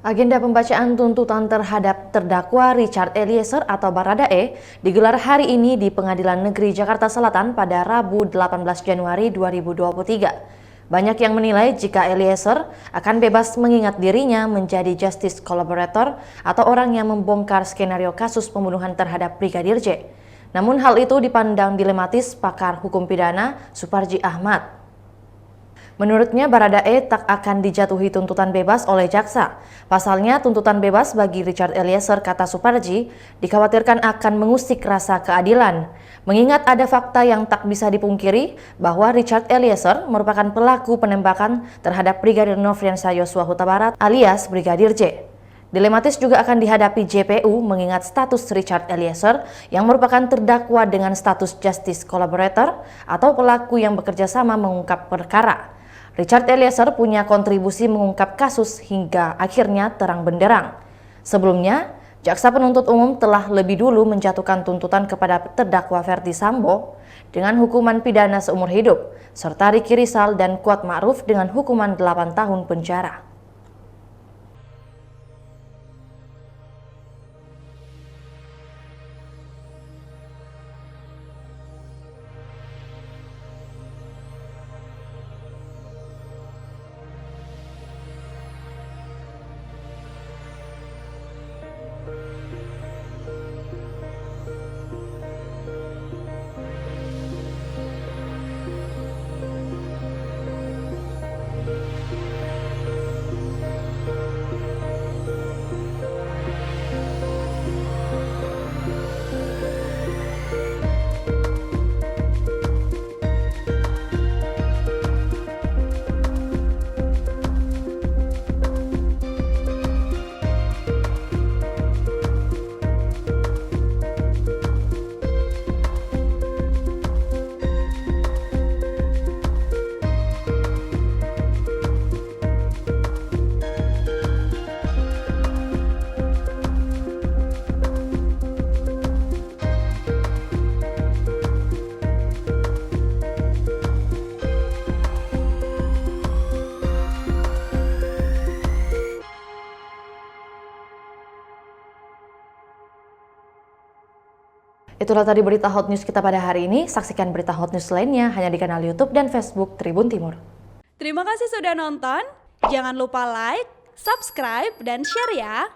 Agenda pembacaan tuntutan terhadap terdakwa Richard Eliezer atau Baradae digelar hari ini di Pengadilan Negeri Jakarta Selatan pada Rabu 18 Januari 2023. Banyak yang menilai jika Eliezer akan bebas mengingat dirinya menjadi justice collaborator atau orang yang membongkar skenario kasus pembunuhan terhadap Brigadir J. Namun hal itu dipandang dilematis pakar hukum pidana Suparji Ahmad. Menurutnya, Baradae tak akan dijatuhi tuntutan bebas oleh jaksa. Pasalnya, tuntutan bebas bagi Richard Eliezer, kata Suparji, dikhawatirkan akan mengusik rasa keadilan. Mengingat ada fakta yang tak bisa dipungkiri bahwa Richard Eliezer merupakan pelaku penembakan terhadap Brigadir Nofriansah Yosua Huta Barat alias Brigadir J. Dilematis juga akan dihadapi JPU mengingat status Richard Eliezer yang merupakan terdakwa dengan status justice collaborator atau pelaku yang bekerja sama mengungkap perkara. Richard Eliezer punya kontribusi mengungkap kasus hingga akhirnya terang benderang. Sebelumnya, jaksa penuntut umum telah lebih dulu menjatuhkan tuntutan kepada terdakwa Ferdy Sambo dengan hukuman pidana seumur hidup, serta Ricky Rizal dan Kuat Ma'ruf dengan hukuman 8 tahun penjara. Itulah tadi berita hot news kita pada hari ini. Saksikan berita hot news lainnya hanya di kanal YouTube dan Facebook Tribun Timur. Terima kasih sudah nonton. Jangan lupa like, subscribe, dan share ya.